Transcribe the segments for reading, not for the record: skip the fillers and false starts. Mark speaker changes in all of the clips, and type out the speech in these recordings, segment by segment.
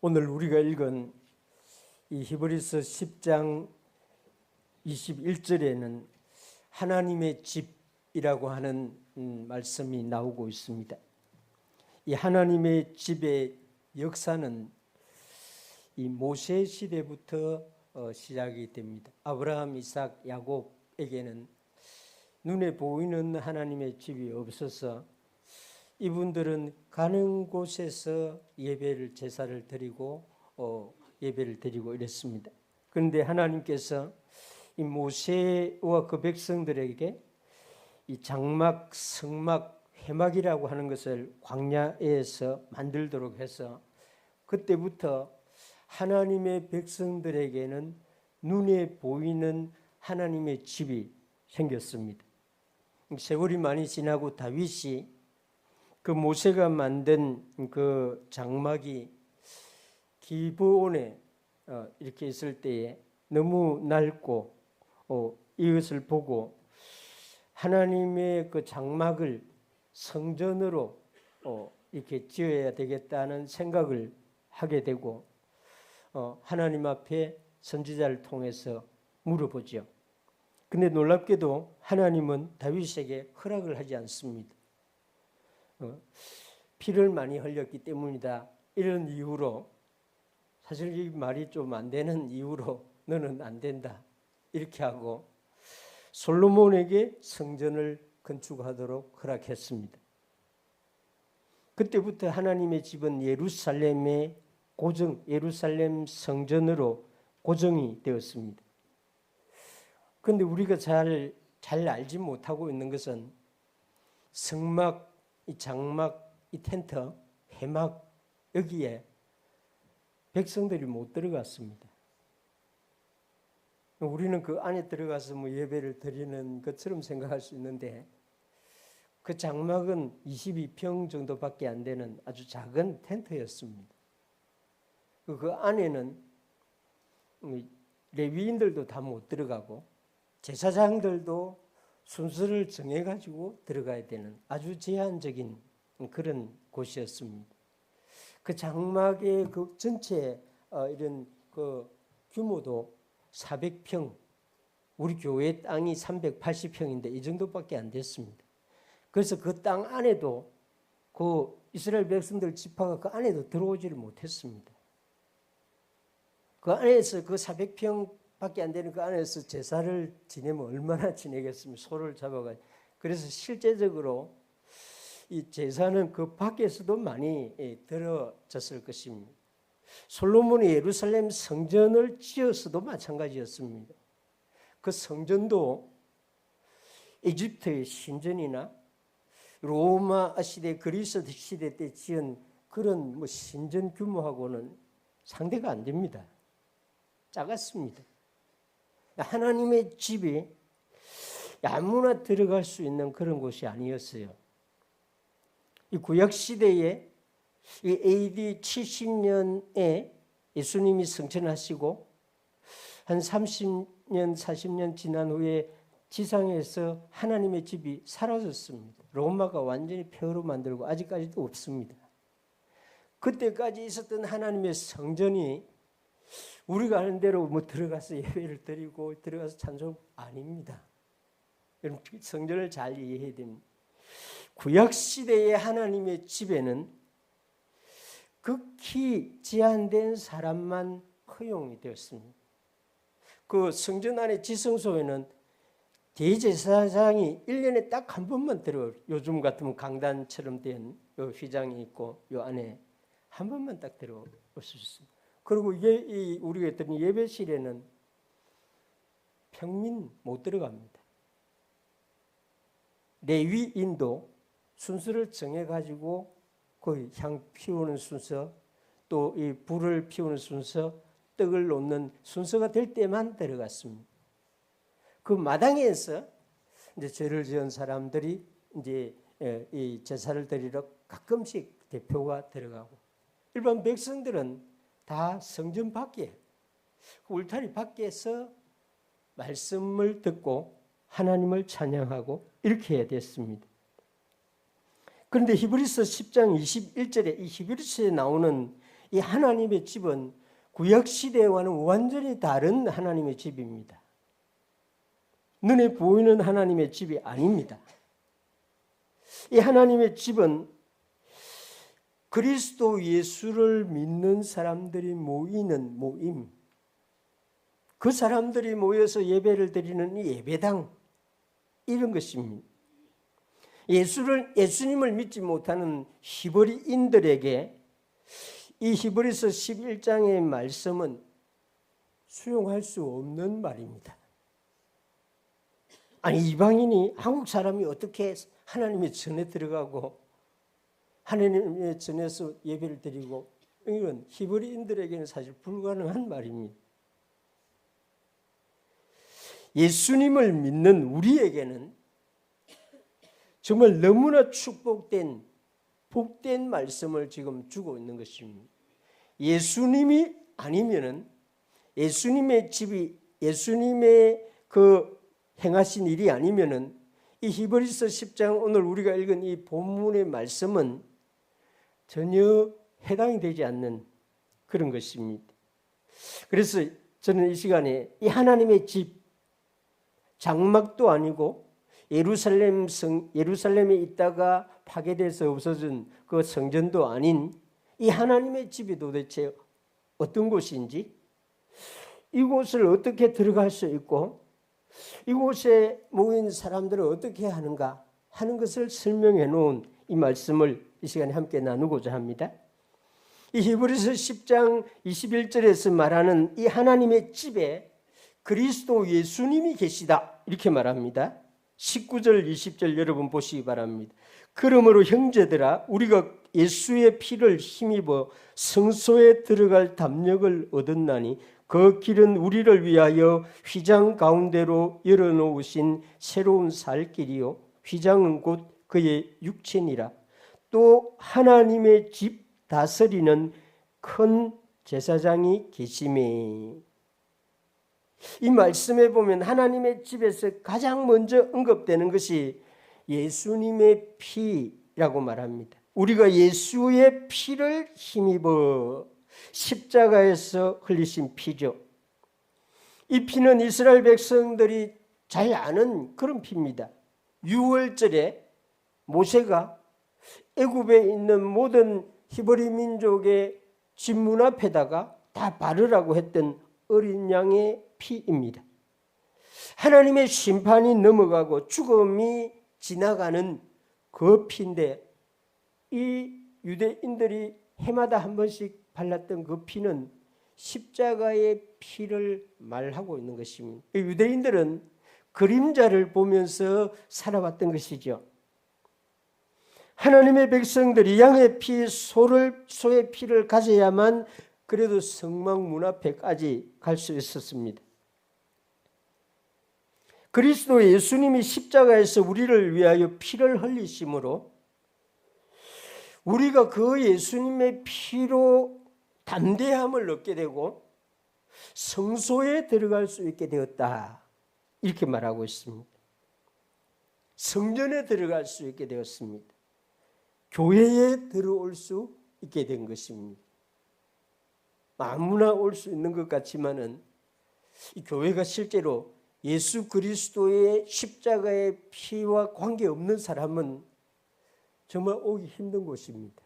Speaker 1: 오늘 우리가 읽은 이 히브리서 10장 21절에는 하나님의 집이라고 하는 말씀이 나오고 있습니다. 이 하나님의 집의 역사는 이 모세 시대부터 시작이 됩니다. 아브라함, 이삭, 야곱에게는 눈에 보이는 하나님의 집이 없어서 이분들은 가는 곳에서 예배를 제사를 드리고 예배를 드리고 이랬습니다. 그런데 하나님께서 이 모세와 그 백성들에게 이 장막, 성막, 회막이라고 하는 것을 광야에서 만들도록 해서 그때부터 하나님의 백성들에게는 눈에 보이는 하나님의 집이 생겼습니다. 세월이 많이 지나고 다윗이 그 모세가 만든 그 장막이 기브온에 이렇게 있을 때에 너무 낡고 이것을 보고 하나님의 그 장막을 성전으로 이렇게 지어야 되겠다는 생각을 하게 되고 하나님 앞에 선지자를 통해서 물어보죠. 근데 놀랍게도 하나님은 다윗에게 허락을 하지 않습니다. 피를 많이 흘렸기 때문이다. 이런 이유로 사실 이 말이 좀 안 되는 이유로 너는 안 된다. 이렇게 하고 솔로몬에게 성전을 건축하도록 허락했습니다. 그때부터 하나님의 집은 예루살렘의 고정, 예루살렘 성전으로 고정이 되었습니다. 그런데 우리가 잘 알지 못하고 있는 것은 성막, 이 장막, 이 텐트, 회막 여기에 백성들이 못 들어갔습니다. 우리는 그 안에 들어가서 예배를 드리는 것처럼 생각할 수 있는데 그 장막은 22평 정도밖에 안 되는 아주 작은 텐트였습니다. 그 안에는 레위인들도 다 못 들어가고 제사장들도 순서를 정해가지고 들어가야 되는 아주 제한적인 그런 곳이었습니다. 그 장막의 그 전체 이런 그 규모도 400평, 우리 교회 땅이 380평인데 이 정도밖에 안 됐습니다. 그래서 그 땅 안에도 그 이스라엘 백성들 지파가 그 안에도 들어오지를 못했습니다. 그 안에서 그 400평 밖에 안 되는 그 안에서 제사를 지내면 얼마나 지내겠습니까? 소를 잡아가지고. 그래서 실제적으로 이 제사는 그 밖에서도 많이 들어졌을 것입니다. 솔로몬이 예루살렘 성전을 지었어도 마찬가지였습니다. 그 성전도 이집트의 신전이나 로마 시대, 그리스 시대 때 지은 그런 신전 규모하고는 상대가 안 됩니다. 작았습니다. 하나님의 집이 아무나 들어갈 수 있는 그런 곳이 아니었어요. 이 구약 시대에 이 AD 70년에 예수님이 승천하시고 한 30년, 40년 지난 후에 지상에서 하나님의 집이 사라졌습니다. 로마가 완전히 폐허로 만들고 아직까지도 없습니다. 그때까지 있었던 하나님의 성전이 우리가 하는 대로 들어가서 예배를 드리고 들어가서 찬송 아닙니다. 여러분 성전을 잘 이해해야 됩니다. 구약 시대의 하나님의 집에는 극히 제한된 사람만 허용이 되었습니다. 그 성전 안의 지성소에는 대제사장이 1년에 딱 한 번만 들어가요. 요즘 같으면 강단처럼 된 요 휘장이 있고 요 안에 한 번만 딱 들어올 수 있습니다. 그리고 이게 우리가 했던 예배실에는 평민 못 들어갑니다. 레위인도 순서를 정해가지고 그 향 피우는 순서, 또 이 불을 피우는 순서, 떡을 놓는 순서가 될 때만 들어갔습니다. 그 마당에서 이제 죄를 지은 사람들이 이제 이 제사를 드리러 가끔씩 대표가 들어가고 일반 백성들은 다 성전 밖에 울타리 밖에서 말씀을 듣고 하나님을 찬양하고 이렇게 해야 됐습니다. 그런데 히브리서 10장 21절에 이 히브리서에 나오는 이 하나님의 집은 구약시대와는 완전히 다른 하나님의 집입니다. 눈에 보이는 하나님의 집이 아닙니다. 이 하나님의 집은 그리스도 예수를 믿는 사람들이 모이는 모임, 그 사람들이 모여서 예배를 드리는 이 예배당, 이런 것입니다. 예수님을 믿지 못하는 히브리인들에게 이 히브리서 11장의 말씀은 수용할 수 없는 말입니다. 아니, 이방인이, 한국 사람이 어떻게 하나님의 전에 들어가고 하나님의 전에서 예배를 드리고, 이건 히브리인들에게는 사실 불가능한 말입니다. 예수님을 믿는 우리에게는 정말 너무나 축복된 복된 말씀을 지금 주고 있는 것입니다. 예수님이 아니면은, 예수님의 집이, 예수님의 그 행하신 일이 아니면은 이 히브리서 10장 오늘 우리가 읽은 이 본문의 말씀은 전혀 해당이 되지 않는 그런 것입니다. 그래서 저는 이 시간에 이 하나님의 집, 장막도 아니고 예루살렘에 있다가 파괴돼서 없어진 그 성전도 아닌 이 하나님의 집이 도대체 어떤 곳인지, 이곳을 어떻게 들어갈 수 있고 이곳에 모인 사람들은 어떻게 하는가 하는 것을 설명해 놓은 이 말씀을 이 시간에 함께 나누고자 합니다. 이 히브리서 10장 21절에서 말하는 이 하나님의 집에 그리스도 예수님이 계시다, 이렇게 말합니다. 19절 20절 여러분 보시기 바랍니다. 그러므로 형제들아, 우리가 예수의 피를 힘입어 성소에 들어갈 담력을 얻었나니 그 길은 우리를 위하여 휘장 가운데로 열어놓으신 새로운 살 길이요, 휘장은 곧 그의 육체니라. 또 하나님의 집 다스리는 큰 제사장이 계시매. 이 말씀에 보면 하나님의 집에서 가장 먼저 언급되는 것이 예수님의 피라고 말합니다. 우리가 예수의 피를 힘입어, 십자가에서 흘리신 피죠. 이 피는 이스라엘 백성들이 잘 아는 그런 피입니다. 유월절에 모세가 애굽에 있는 모든 히브리 민족의 집 문 앞에다가 다 바르라고 했던 어린 양의 피입니다. 하나님의 심판이 넘어가고 죽음이 지나가는 그 피인데, 이 유대인들이 해마다 한 번씩 발랐던 그 피는 십자가의 피를 말하고 있는 것입니다. 유대인들은 그림자를 보면서 살아왔던 것이죠. 하나님의 백성들이 양의 피, 소의 피를 가져야만 그래도 성막 문 앞에까지 갈 수 있었습니다. 그리스도 예수님이 십자가에서 우리를 위하여 피를 흘리심으로 우리가 그 예수님의 피로 담대함을 얻게 되고 성소에 들어갈 수 있게 되었다, 이렇게 말하고 있습니다. 성전에 들어갈 수 있게 되었습니다. 교회에 들어올 수 있게 된 것입니다. 아무나 올 수 있는 것 같지만은 이 교회가 실제로 예수 그리스도의 십자가의 피와 관계없는 사람은 정말 오기 힘든 곳입니다.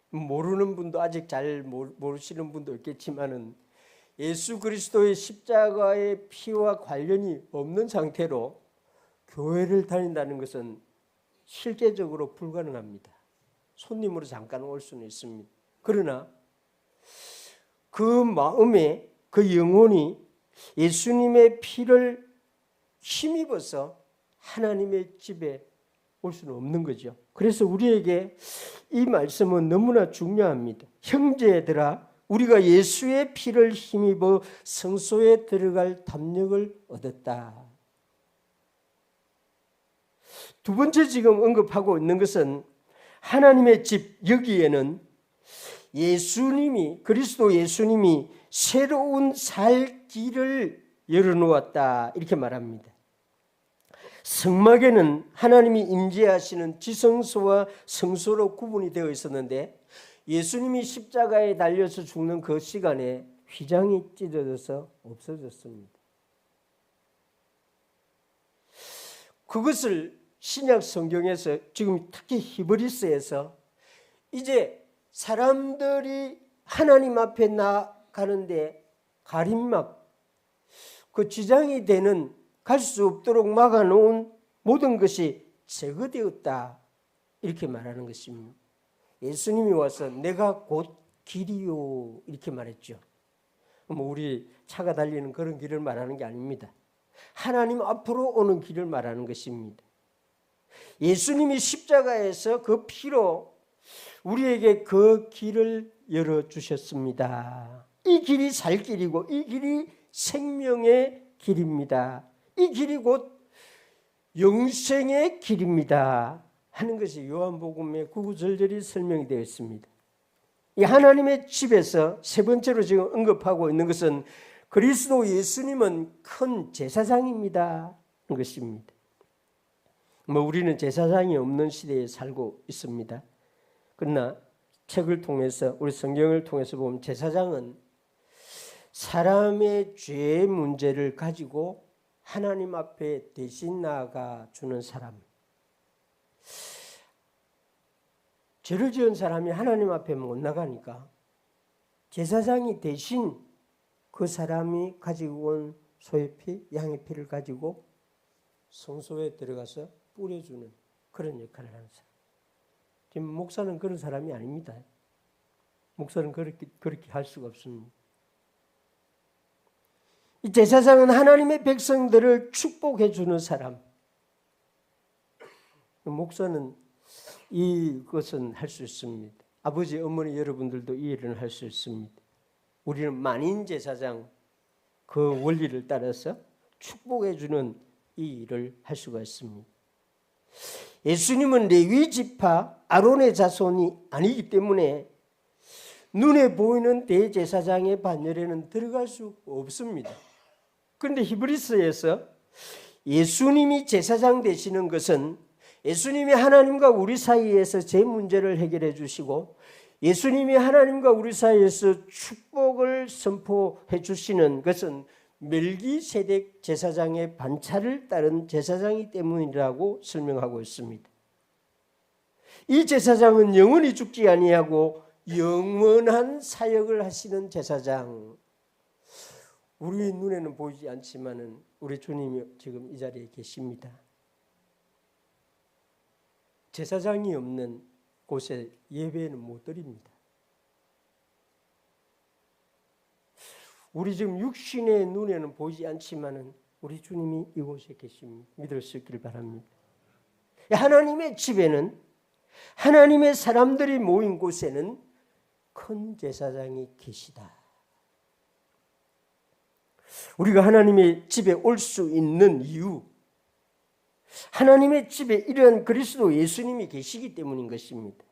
Speaker 1: 모르는 분도, 아직 잘 모르시는 분도 있겠지만은 예수 그리스도의 십자가의 피와 관련이 없는 상태로 교회를 다닌다는 것은 실제적으로 불가능합니다. 손님으로 잠깐 올 수는 있습니다. 그러나 그 마음에, 그 영혼이 예수님의 피를 힘입어서 하나님의 집에 올 수는 없는 거죠. 그래서 우리에게 이 말씀은 너무나 중요합니다. 형제들아, 우리가 예수의 피를 힘입어 성소에 들어갈 담력을 얻었다. 두 번째 지금 언급하고 있는 것은 하나님의 집, 여기에는 예수님이, 그리스도 예수님이 새로운 살 길을 열어놓았다, 이렇게 말합니다. 성막에는 하나님이 임재하시는 지성소와 성소로 구분이 되어 있었는데 예수님이 십자가에 달려서 죽는 그 시간에 휘장이 찢어져서 없어졌습니다. 그것을 신약 성경에서 지금 특히 히브리서에서 이제 사람들이 하나님 앞에 나가는데 가림막, 그 지장이 되는 갈 수 없도록 막아놓은 모든 것이 제거되었다, 이렇게 말하는 것입니다. 예수님이 와서 내가 곧 길이요, 이렇게 말했죠. 우리 차가 달리는 그런 길을 말하는 게 아닙니다. 하나님 앞으로 오는 길을 말하는 것입니다. 예수님이 십자가에서 그 피로 우리에게 그 길을 열어주셨습니다. 이 길이 살 길이고 이 길이 생명의 길입니다. 이 길이 곧 영생의 길입니다 하는 것이 요한복음의 구구절절히 설명이 되어 있습니다. 이 하나님의 집에서 세 번째로 지금 언급하고 있는 것은 그리스도 예수님은 큰 제사장입니다 하는 것입니다. 우리는 제사장이 없는 시대에 살고 있습니다. 그러나 책을 통해서, 우리 성경을 통해서 보면 제사장은 사람의 죄 문제를 가지고 하나님 앞에 대신 나아가 주는 사람. 죄를 지은 사람이 하나님 앞에 못 나가니까 제사장이 대신 그 사람이 가지고 온 소의 피, 양의 피를 가지고 성소에 들어가서 뿌려주는 그런 역할을 하는 사람. 지금 목사는 그런 사람이 아닙니다. 목사는 그렇게 할 수가 없습니다. 이 제사장은 하나님의 백성들을 축복해 주는 사람. 목사는 이것은 할 수 있습니다. 아버지, 어머니 여러분들도 이 일을 할 수 있습니다. 우리는 만인 제사장 그 원리를 따라서 축복해 주는 이 일을 할 수가 있습니다. 예수님은 레위 지파 아론의 자손이 아니기 때문에 눈에 보이는 대제사장의 반열에는 들어갈 수 없습니다. 그런데 히브리서에서 예수님이 제사장 되시는 것은 예수님이 하나님과 우리 사이에서 제 문제를 해결해 주시고 예수님이 하나님과 우리 사이에서 축복을 선포해 주시는 것은 멜기세덱 제사장의 반차를 따른 제사장이기 때문이라고 설명하고 있습니다. 이 제사장은 영원히 죽지 아니하고 영원한 사역을 하시는 제사장. 우리 눈에는 보이지 않지만은 우리 주님이 지금 이 자리에 계십니다. 제사장이 없는 곳에 예배는 못 드립니다. 우리 지금 육신의 눈에는 보이지 않지만은 우리 주님이 이곳에 계십니다. 믿을 수 있기를 바랍니다. 하나님의 집에는, 하나님의 사람들이 모인 곳에는 큰 제사장이 계시다. 우리가 하나님의 집에 올 수 있는 이유, 하나님의 집에 이러한 그리스도 예수님이 계시기 때문인 것입니다.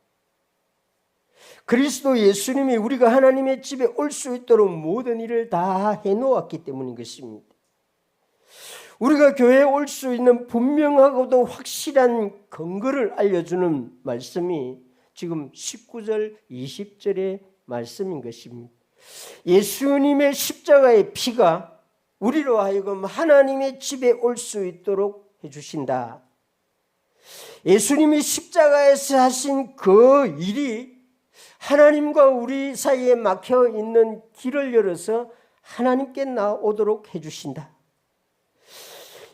Speaker 1: 그리스도 예수님이 우리가 하나님의 집에 올 수 있도록 모든 일을 다 해놓았기 때문인 것입니다. 우리가 교회에 올 수 있는 분명하고도 확실한 근거를 알려주는 말씀이 지금 19절, 20절의 말씀인 것입니다. 예수님의 십자가의 피가 우리로 하여금 하나님의 집에 올 수 있도록 해주신다. 예수님이 십자가에서 하신 그 일이 하나님과 우리 사이에 막혀 있는 길을 열어서 하나님께 나오도록 해주신다.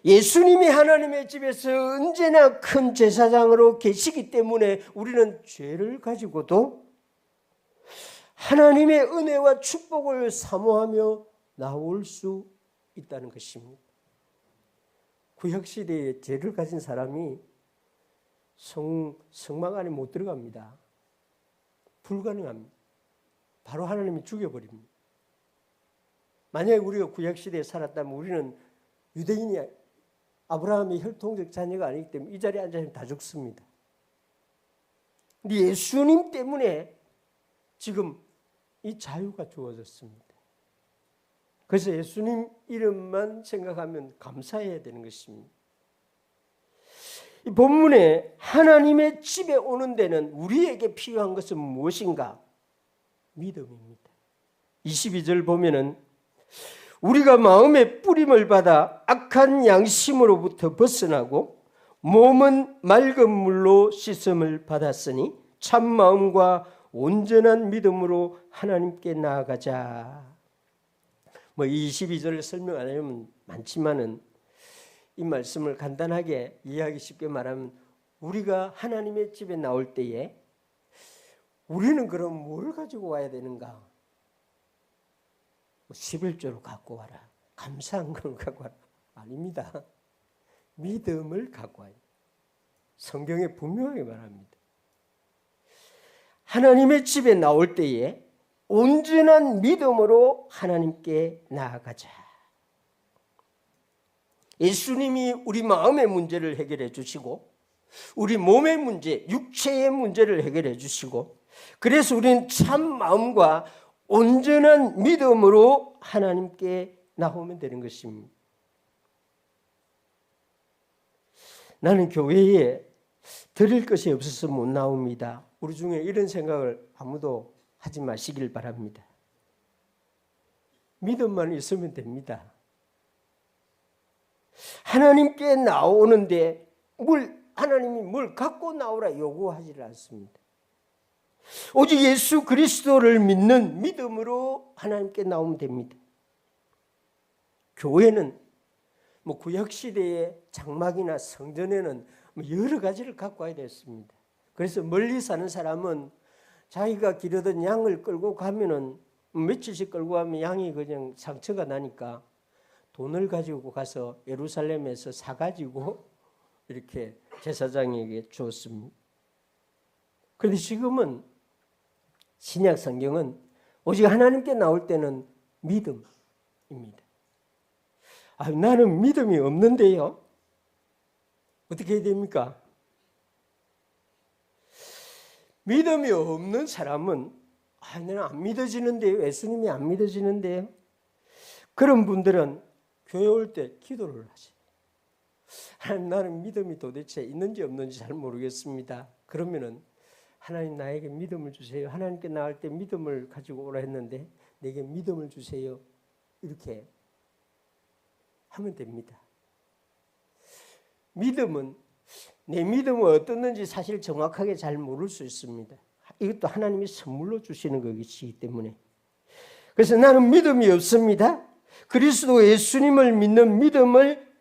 Speaker 1: 예수님이 하나님의 집에서 언제나 큰 제사장으로 계시기 때문에 우리는 죄를 가지고도 하나님의 은혜와 축복을 사모하며 나올 수 있다는 것입니다. 구약시대에 죄를 가진 사람이 성막 안에 못 들어갑니다. 불가능합니다. 바로 하나님이 죽여버립니다. 만약에 우리가 구약시대에 살았다면 우리는 유대인이 아브라함의 혈통적 자녀가 아니기 때문에 이 자리에 앉아있으면 다 죽습니다. 근데 예수님 때문에 지금 이 자유가 주어졌습니다. 그래서 예수님 이름만 생각하면 감사해야 되는 것입니다. 이 본문에 하나님의 집에 오는 데는 우리에게 필요한 것은 무엇인가? 믿음입니다. 22절 보면은 우리가 마음의 뿌림을 받아 악한 양심으로부터 벗어나고 몸은 맑은 물로 씻음을 받았으니 참 마음과 온전한 믿음으로 하나님께 나아가자. 22절을 설명 안 하면 많지만은 이 말씀을 간단하게 이해하기 쉽게 말하면 우리가 하나님의 집에 나올 때에 우리는 그럼 뭘 가지고 와야 되는가? 11조를 갖고 와라. 감사한 걸 갖고 와라. 아닙니다. 믿음을 갖고 와야 돼. 성경에 분명하게 말합니다. 하나님의 집에 나올 때에 온전한 믿음으로 하나님께 나아가자. 예수님이 우리 마음의 문제를 해결해 주시고 우리 몸의 문제, 육체의 문제를 해결해 주시고 그래서 우리는 참 마음과 온전한 믿음으로 하나님께 나오면 되는 것입니다. 나는 교회에 드릴 것이 없어서 못 나옵니다. 우리 중에 이런 생각을 아무도 하지 마시길 바랍니다. 믿음만 있으면 됩니다. 하나님께 나오는데 하나님이 뭘 갖고 나오라 요구하지 않습니다. 오직 예수 그리스도를 믿는 믿음으로 하나님께 나오면 됩니다. 교회는 구약시대의 장막이나 성전에는 여러 가지를 갖고 와야 됐습니다. 그래서 멀리 사는 사람은 자기가 기르던 양을 끌고 가면은 며칠씩 끌고 가면 양이 그냥 상처가 나니까 돈을 가지고 가서 예루살렘에서 사가지고 이렇게 제사장에게 주었습니다. 그런데 지금은 신약 성경은 오직 하나님께 나올 때는 믿음입니다. 나는 믿음이 없는데요. 어떻게 해야 됩니까? 믿음이 없는 사람은 나는 안 믿어지는데요. 예수님이 안 믿어지는데요. 그런 분들은 교회 올 때 기도를 하세요. 하나님, 나는 믿음이 도대체 있는지 없는지 잘 모르겠습니다. 그러면은 하나님 나에게 믿음을 주세요. 하나님께 나갈 때 믿음을 가지고 오라 했는데 내게 믿음을 주세요. 이렇게 하면 됩니다. 믿음은 내 믿음은 어떻는지 사실 정확하게 잘 모를 수 있습니다. 이것도 하나님이 선물로 주시는 것이기 때문에. 그래서 나는 믿음이 없습니다. 그리스도 예수님을 믿는 믿음을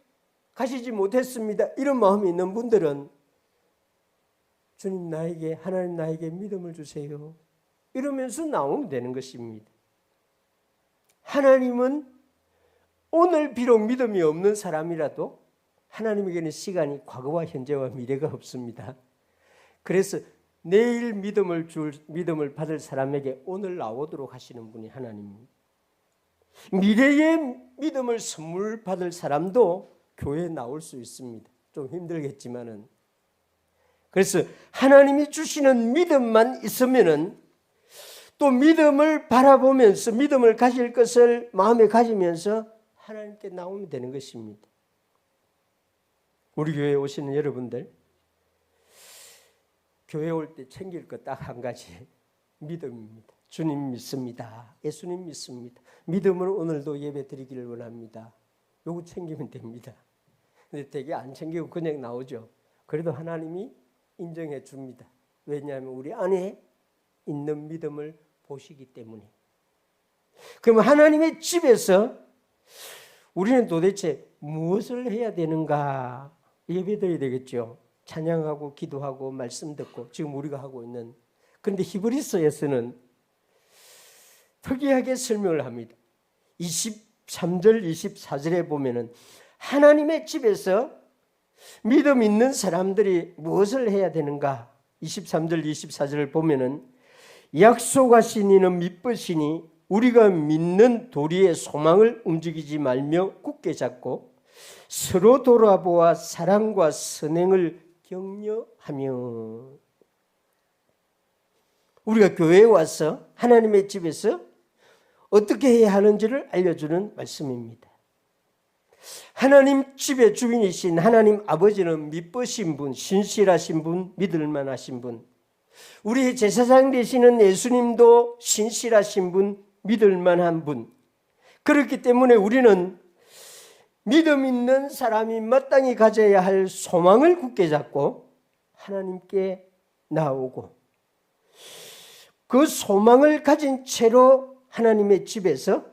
Speaker 1: 가지지 못했습니다. 이런 마음이 있는 분들은 주님 하나님 나에게 믿음을 주세요. 이러면서 나오면 되는 것입니다. 하나님은 오늘 비록 믿음이 없는 사람이라도 하나님에게는 시간이 과거와 현재와 미래가 없습니다. 그래서 내일 믿음을 받을 사람에게 오늘 나오도록 하시는 분이 하나님입니다. 미래의 믿음을 선물 받을 사람도 교회에 나올 수 있습니다. 좀 힘들겠지만은. 그래서 하나님이 주시는 믿음만 있으면은 또 믿음을 바라보면서 믿음을 가질 것을 마음에 가지면서 하나님께 나오면 되는 것입니다. 우리 교회에 오시는 여러분들, 교회 올 때 챙길 것 딱 한 가지, 믿음입니다. 주님 믿습니다. 예수님 믿습니다. 믿음으로 오늘도 예배 드리기를 원합니다. 요거 챙기면 됩니다. 근데 되게 안 챙기고 그냥 나오죠. 그래도 하나님이 인정해 줍니다. 왜냐하면 우리 안에 있는 믿음을 보시기 때문에. 그러면 하나님의 집에서 우리는 도대체 무엇을 해야 되는가? 예배드려야 되겠죠. 찬양하고 기도하고 말씀 듣고 지금 우리가 하고 있는. 그런데 히브리서에서는 특이하게 설명을 합니다. 23절 24절에 보면은 하나님의 집에서 믿음 있는 사람들이 무엇을 해야 되는가? 23절 24절을 보면은 약속하신 이는 믿으시니 우리가 믿는 도리의 소망을 움직이지 말며 굳게 잡고 서로 돌아보아 사랑과 선행을 격려하며. 우리가 교회에 와서 하나님의 집에서 어떻게 해야 하는지를 알려주는 말씀입니다. 하나님 집의 주인이신 하나님 아버지는 믿으신 분, 신실하신 분, 믿을만하신 분. 우리 제사장 되시는 예수님도 신실하신 분, 믿을 만한 분. 그렇기 때문에 우리는 믿음 있는 사람이 마땅히 가져야 할 소망을 굳게 잡고 하나님께 나오고 그 소망을 가진 채로 하나님의 집에서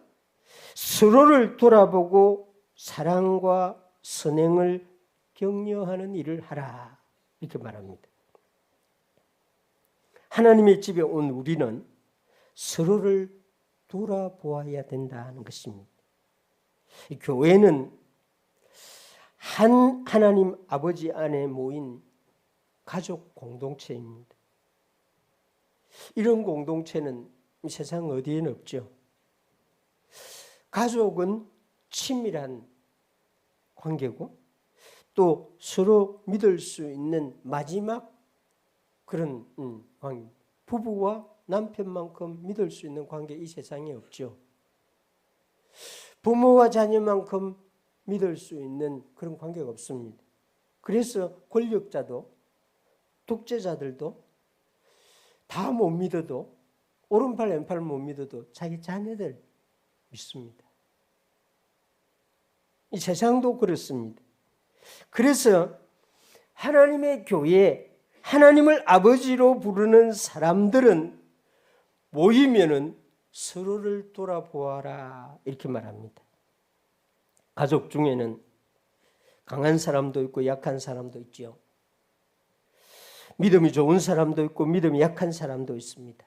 Speaker 1: 서로를 돌아보고 사랑과 선행을 격려하는 일을 하라, 이렇게 말합니다. 하나님의 집에 온 우리는 서로를 돌아보아야 된다는 것입니다. 교회는 한 하나님 아버지 안에 모인 가족 공동체입니다. 이런 공동체는 세상 어디에는 없죠. 가족은 친밀한 관계고 또 서로 믿을 수 있는 마지막 그런 관계. 부부와 남편만큼 믿을 수 있는 관계 이 세상에 없죠. 부모와 자녀만큼 믿을 수 있는 그런 관계가 없습니다. 그래서 권력자도 독재자들도 다 못 믿어도 오른팔 왼팔 못 믿어도 자기 자녀들 믿습니다. 이 세상도 그렇습니다. 그래서 하나님의 교회에 하나님을 아버지로 부르는 사람들은 모이면은 서로를 돌아보아라, 이렇게 말합니다. 가족 중에는 강한 사람도 있고 약한 사람도 있죠. 믿음이 좋은 사람도 있고 믿음이 약한 사람도 있습니다.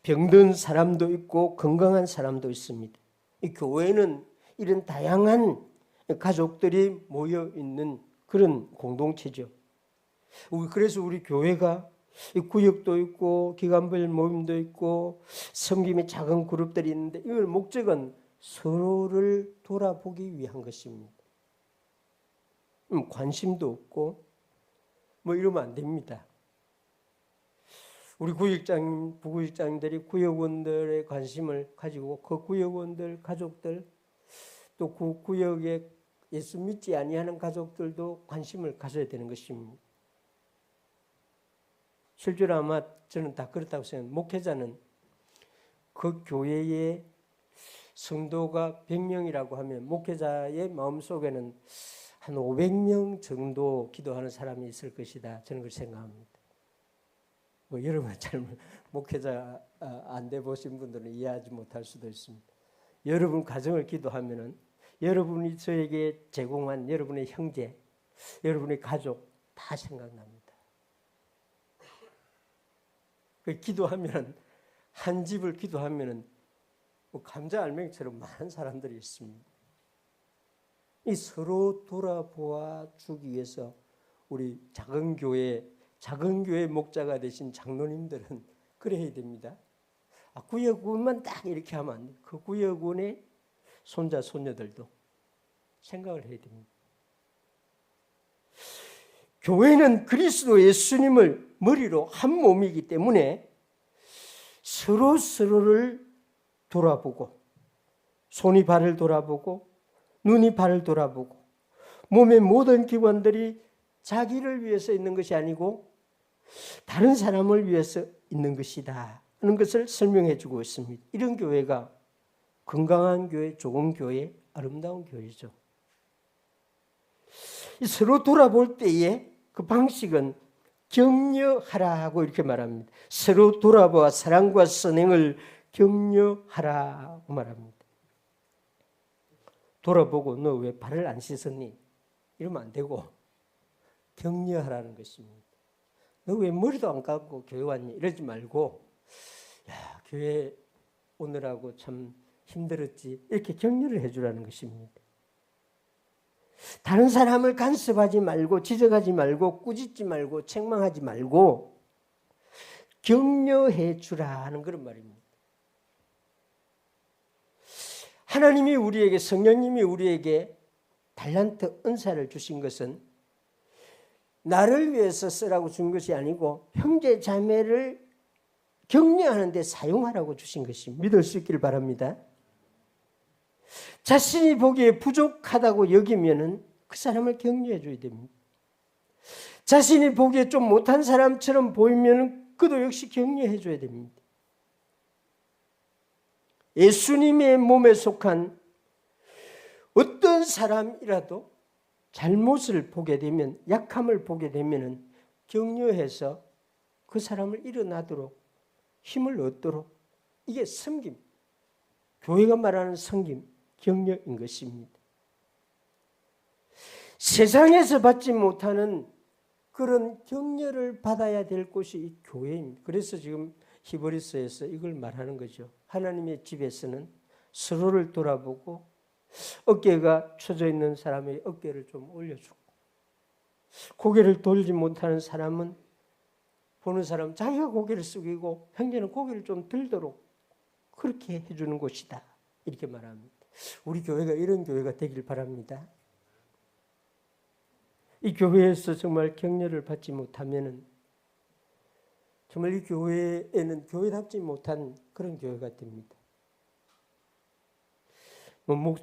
Speaker 1: 병든 사람도 있고 건강한 사람도 있습니다. 이 교회는 이런 다양한 가족들이 모여 있는 그런 공동체죠. 그래서 우리 교회가 구역도 있고 기관별 모임도 있고 섬김의 작은 그룹들이 있는데 이걸 목적은 서로를 돌아보기 위한 것입니다. 관심도 없고 뭐 이러면 안 됩니다. 우리 구역장, 부구역장들이 구역원들의 관심을 가지고 그 구역원들 가족들 또 그 구역에 예수 믿지 아니하는 가족들도 관심을 가져야 되는 것입니다. 실제로 아마 저는 다 그렇다고 생각합니다. 목회자는 그 교회의 성도가 100명이라고 하면 목회자의 마음속에는 한 500명 정도 기도하는 사람이 있을 것이다. 저는 그렇게 생각합니다. 뭐 여러분 잘 목회자 안 돼 보신 분들은 이해하지 못할 수도 있습니다. 여러분 가정을 기도하면은 여러분이 저에게 제공한 여러분의 형제, 여러분의 가족 다 생각납니다. 기도하면 한 집을 기도하면은 뭐 감자 알맹이처럼 많은 사람들이 있습니다. 이 서로 돌아보아 주기 위해서 우리 작은 교회 목자가 되신 장로님들은 그래야 됩니다. 구역원만 딱 이렇게 하면 안 돼요. 그 구역원의 손자 손녀들도 생각을 해야 됩니다. 교회는 그리스도 예수님을 머리로 한 몸이기 때문에 서로를 돌아보고 손이 발을 돌아보고 눈이 발을 돌아보고 몸의 모든 기관들이 자기를 위해서 있는 것이 아니고 다른 사람을 위해서 있는 것이다 하는 것을 설명해 주고 있습니다. 이런 교회가 건강한 교회, 좋은 교회, 아름다운 교회죠. 서로 돌아볼 때에 그 방식은 격려하라고 이렇게 말합니다. 서로 돌아보아 사랑과 선행을 격려하라고 말합니다. 돌아보고 너 왜 발을 안 씻었니? 이러면 안 되고 격려하라는 것입니다. 너 왜 머리도 안 감고 교회 왔니? 이러지 말고 야, 교회 오느라고 참 힘들었지. 이렇게 격려를 해주라는 것입니다. 다른 사람을 간섭하지 말고 지적하지 말고 꾸짖지 말고 책망하지 말고 격려해 주라는 그런 말입니다. 하나님이 우리에게 성령님이 우리에게 달란트 은사를 주신 것은 나를 위해서 쓰라고 준 것이 아니고 형제 자매를 격려하는 데 사용하라고 주신 것이 믿을 수 있기를 바랍니다. 자신이 보기에 부족하다고 여기면은 그 사람을 격려해 줘야 됩니다. 자신이 보기에 좀 못한 사람처럼 보이면은 그도 역시 격려해 줘야 됩니다. 예수님의 몸에 속한 어떤 사람이라도 잘못을 보게 되면, 약함을 보게 되면 격려해서 그 사람을 일어나도록 힘을 얻도록, 이게 섬김, 교회가 말하는 섬김, 격려인 것입니다. 세상에서 받지 못하는 그런 격려를 받아야 될 곳이 이 교회입니다. 그래서 지금 히브리서에서 이걸 말하는 거죠. 하나님의 집에서는 서로를 돌아보고 어깨가 처져 있는 사람의 어깨를 좀 올려주고, 고개를 돌지 못하는 사람은 보는 사람 자기가 고개를 숙이고 형제는 고개를 좀 들도록 그렇게 해주는 곳이다, 이렇게 말합니다. 우리 교회가 이런 교회가 되길 바랍니다. 이 교회에서 정말 격려를 받지 못하면 정말 이 교회에는 교회답지 못한 그런 교회가 됩니다.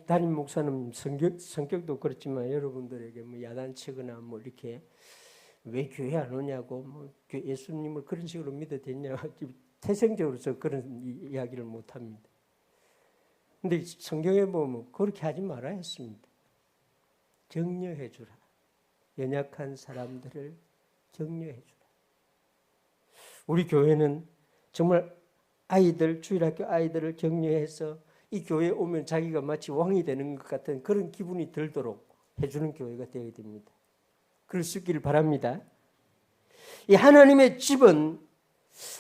Speaker 1: 담임 목사님 성격도 그렇지만 여러분들에게 야단치거나 이렇게 왜 교회 안 오냐고, 예수님을 그런 식으로 믿어도 되냐, 태생적으로 저 그런 이야기를 못 합니다. 근데 성경에 보면 그렇게 하지 말아야 했습니다. 격려해 주라. 연약한 사람들을 격려해 주라. 우리 교회는 정말 아이들, 주일학교 아이들을 격려해서 이 교회에 오면 자기가 마치 왕이 되는 것 같은 그런 기분이 들도록 해주는 교회가 되어야 됩니다. 그럴 수 있기를 바랍니다. 이 하나님의 집은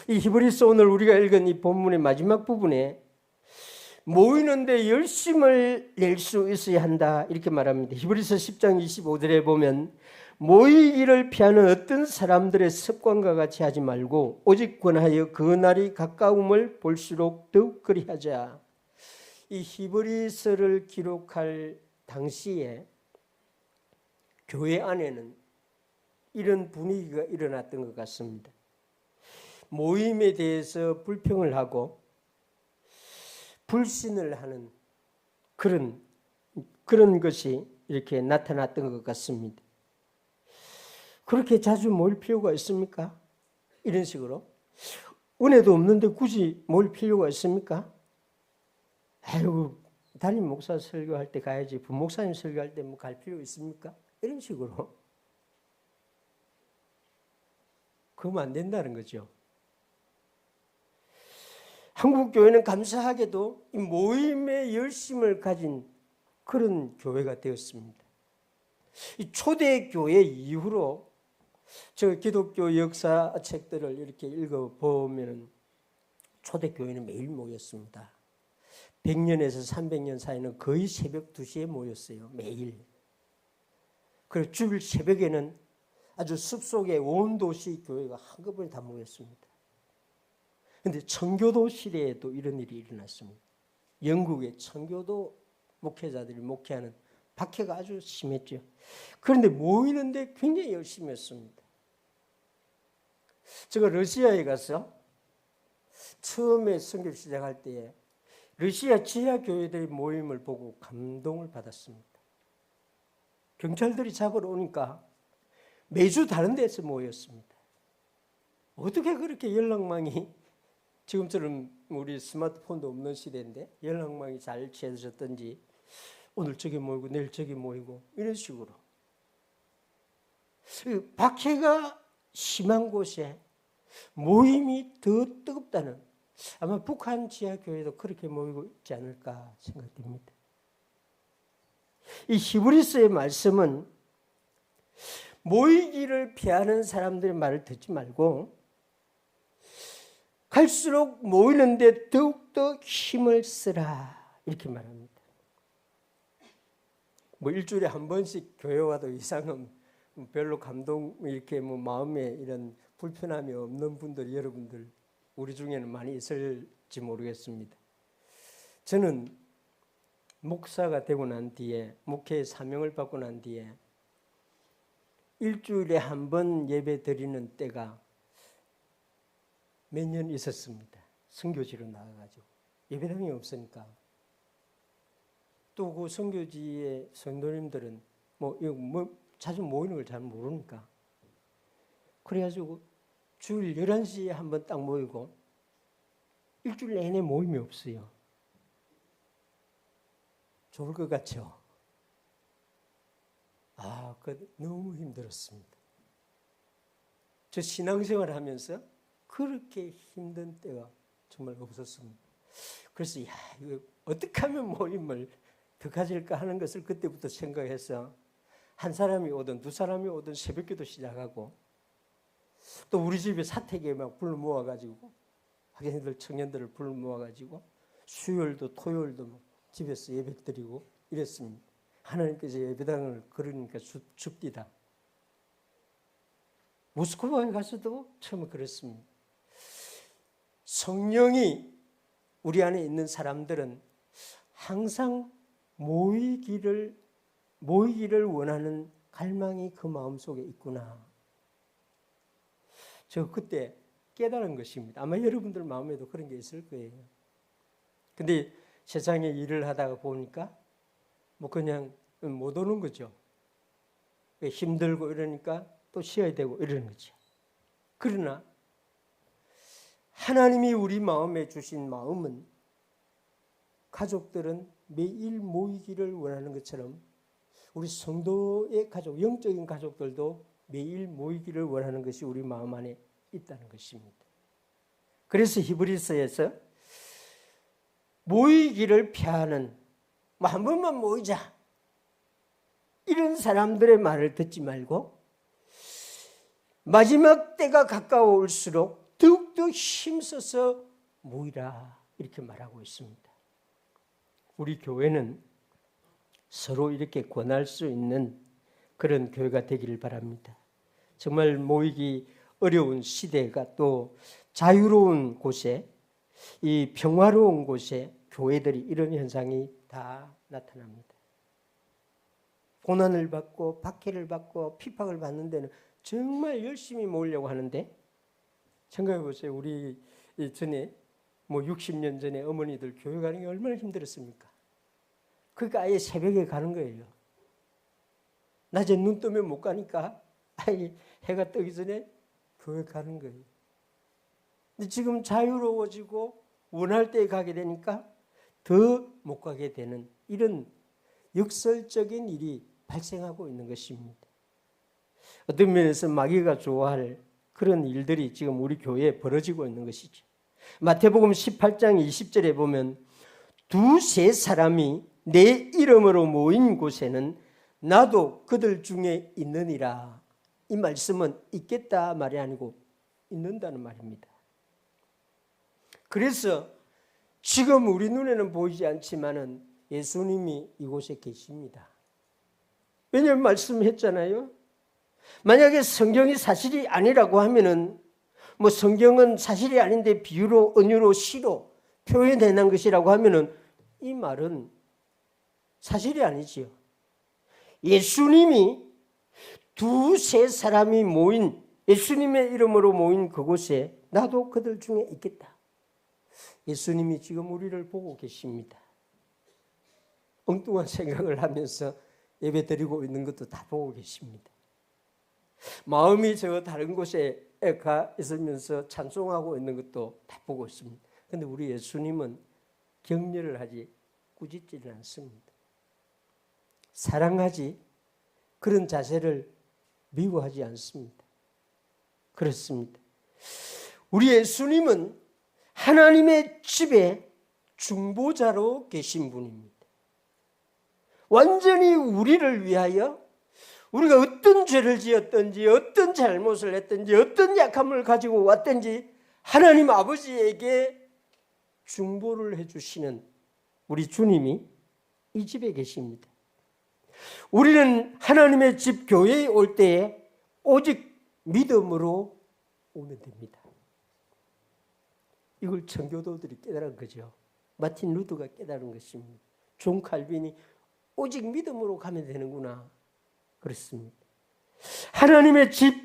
Speaker 1: 이 히브리서 오늘 우리가 읽은 이 본문의 마지막 부분에 모이는데 열심을 낼 수 있어야 한다, 이렇게 말합니다. 히브리서 10장 25절에 보면 모이기를 피하는 어떤 사람들의 습관과 같이 하지 말고 오직 권하여 그 날이 가까움을 볼수록 더욱 그리하자. 이 히브리서를 기록할 당시에 교회 안에는 이런 분위기가 일어났던 것 같습니다. 모임에 대해서 불평을 하고 불신을 하는 그런 것이 이렇게 나타났던 것 같습니다. 그렇게 자주 모일 필요가 있습니까? 이런 식으로 은혜도 없는데 굳이 모일 필요가 있습니까? 아유, 담임 목사 설교할 때 가야지, 부목사님 설교할 때 갈 필요 있습니까? 이런 식으로 그러면 안 된다는 거죠. 한국 교회는 감사하게도 이 모임의 열심을 가진 그런 교회가 되었습니다. 이 초대 교회 이후로 저 기독교 역사 책들을 이렇게 읽어보면 초대 교회는 매일 모였습니다. 100년에서 300년 사이는 거의 새벽 2시에 모였어요. 매일. 그리고 주일 새벽에는 아주 숲속에 온 도시 교회가 한꺼번에 다 모였습니다. 그런데 청교도 시대에도 이런 일이 일어났습니다. 영국의 청교도 목회자들이 목회하는 박해가 아주 심했죠. 그런데 모이는데 굉장히 열심히 했습니다. 제가 러시아에 가서 처음에 선교 시작할 때에 러시아 지하 교회들의 모임을 보고 감동을 받았습니다. 경찰들이 잡으러 오니까 매주 다른 데서 모였습니다. 어떻게 그렇게 연락망이, 지금처럼 우리 스마트폰도 없는 시대인데 연락망이 잘 채워졌던지 오늘 저기 모이고 내일 저기 모이고 이런 식으로 박해가 심한 곳에 모임이 더 뜨겁다는, 아마 북한 지하교회도 그렇게 모이고 있지 않을까 생각됩니다. 이 히브리서의 말씀은 모이기를 피하는 사람들의 말을 듣지 말고 갈수록 모이는데 더욱더 힘을 쓰라, 이렇게 말합니다. 일주일에 한 번씩 교회 와도 이상은 별로 감동, 이렇게 마음에 이런 불편함이 없는 분들이 여러분들 우리 중에는 많이 있을지 모르겠습니다. 저는 목사가 되고 난 뒤에, 목회의 사명을 받고 난 뒤에 일주일에 한 번 예배 드리는 때가 몇 년 있었습니다. 선교지로 나가가지고 예배당이 없으니까. 또 그 선교지의 성도님들은 자주 모이는 걸 잘 모르니까, 그래가지고 주일 11시에 한번 딱 모이고 일주일 내내 모임이 없어요. 좋을 것 같죠? 그 너무 힘들었습니다. 저 신앙생활 하면서 그렇게 힘든 때가 정말 없었습니다. 그래서 이거 어떻게 하면 모임을 더 가질까 하는 것을 그때부터 생각해서 한 사람이 오든 두 사람이 오든 새벽기도 시작하고 또 우리 집에 사택에 막 불러 모아가지고 학생들 청년들을 불러 모아가지고 수요일도 토요일도 집에서 예배 드리고 이랬습니다. 하나님께서 예배당을 그러니까 줍디다. 모스크바에 가서도 처음에 그랬습니다. 성령이 우리 안에 있는 사람들은 항상 모이기를 원하는 갈망이 그 마음속에 있구나. 저 그때 깨달은 것입니다. 아마 여러분들 마음에도 그런 게 있을 거예요. 근데 세상에 일을 하다가 보니까 뭐 그냥 못 오는 거죠. 힘들고 이러니까 또 쉬어야 되고 이러는 거죠. 그러나 하나님이 우리 마음에 주신 마음은 가족들은 매일 모이기를 원하는 것처럼 우리 성도의 가족, 영적인 가족들도 매일 모이기를 원하는 것이 우리 마음 안에 있다는 것입니다. 그래서 히브리서에서 모이기를 피하는 한 번만 모이자 이런 사람들의 말을 듣지 말고 마지막 때가 가까워올수록 더욱더 힘써서 모이라 이렇게 말하고 있습니다. 우리 교회는 서로 이렇게 권할 수 있는 그런 교회가 되기를 바랍니다. 정말 모이기 어려운 시대가 또 자유로운 곳에 이 평화로운 곳에 교회들이 이런 현상이 다 나타납니다. 고난을 받고 박해를 받고 핍박을 받는 데는 정말 열심히 모으려고 하는데 생각해 보세요. 우리 전에 60년 전에 어머니들 교회 가는 게 얼마나 힘들었습니까? 그러니까 아예 새벽에 가는 거예요. 낮에 눈 뜨면 못 가니까 아예 해가 뜨기 전에 교회 가는 거예요. 근데 지금 자유로워지고 원할 때 가게 되니까 더 못 가게 되는 이런 역설적인 일이 발생하고 있는 것입니다. 어떤 면에서 마귀가 좋아할 그런 일들이 지금 우리 교회에 벌어지고 있는 것이죠. 마태복음 18장 20절에 보면 두세 사람이 내 이름으로 모인 곳에는 나도 그들 중에 있느니라. 이 말씀은 있겠다 말이 아니고 있는다는 말입니다. 그래서 지금 우리 눈에는 보이지 않지만은 예수님이 이곳에 계십니다. 왜냐하면 말씀했잖아요. 만약에 성경이 사실이 아니라고 하면은 성경은 사실이 아닌데 비유로 은유로 시로 표현해낸 것이라고 하면은 이 말은 사실이 아니지요. 예수님이 두세 사람이 모인 예수님의 이름으로 모인 그곳에 나도 그들 중에 있겠다. 예수님이 지금 우리를 보고 계십니다. 엉뚱한 생각을 하면서 예배 드리고 있는 것도 다 보고 계십니다. 마음이 저 다른 곳에 가 있으면서 찬송하고 있는 것도 다 보고 있습니다. 그런데 우리 예수님은 격려를 하지 꾸짖지는 않습니다. 사랑하지 그런 자세를 미워하지 않습니다. 그렇습니다. 우리 예수님은 하나님의 집에 중보자로 계신 분입니다. 완전히 우리를 위하여 우리가 어떤 죄를 지었든지 어떤 잘못을 했든지 어떤 약함을 가지고 왔든지 하나님 아버지에게 중보를 해주시는 우리 주님이 이 집에 계십니다. 우리는 하나님의 집 교회에 올 때에 오직 믿음으로 오면 됩니다. 이걸 청교도들이 깨달은 거죠. 마틴 루터가 깨달은 것입니다. 존 칼빈이 오직 믿음으로 가면 되는구나. 그렇습니다. 하나님의 집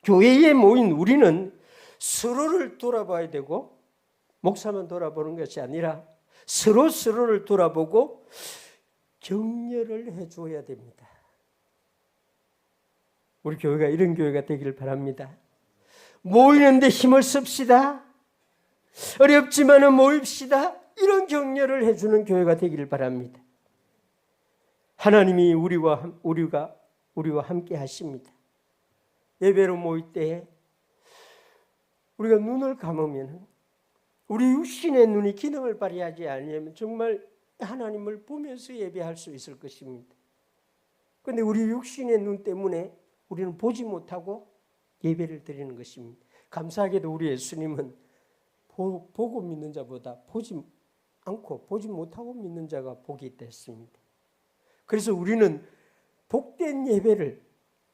Speaker 1: 교회에 모인 우리는 서로를 돌아봐야 되고 목사만 돌아보는 것이 아니라 서로를 돌아보고 격려를 해줘야 됩니다. 우리 교회가 이런 교회가 되기를 바랍니다. 모이는데 힘을 씁시다. 어렵지만은 모입시다. 이런 격려를 해주는 교회가 되기를 바랍니다. 하나님이 우리와 함께 하십니다. 예배로 모일 때에 우리가 눈을 감으면 우리 육신의 눈이 기능을 발휘하지 않으면 정말 하나님을 보면서 예배할 수 있을 것입니다. 그런데 우리 육신의 눈 때문에 우리는 보지 못하고 예배를 드리는 것입니다. 감사하게도 우리 예수님은 보고 믿는 자보다 보지 않고 보지 못하고 믿는 자가 복이 있다 했습니다. 그래서 우리는 복된 예배를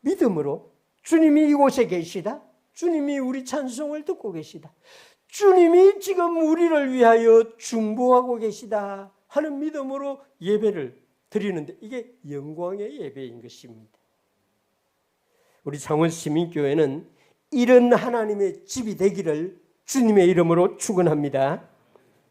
Speaker 1: 믿음으로 주님이 이곳에 계시다. 주님이 우리 찬송을 듣고 계시다. 주님이 지금 우리를 위하여 중보하고 계시다 하는 믿음으로 예배를 드리는데 이게 영광의 예배인 것입니다. 우리 창원시민교회는 이런 하나님의 집이 되기를 주님의 이름으로 축원합니다.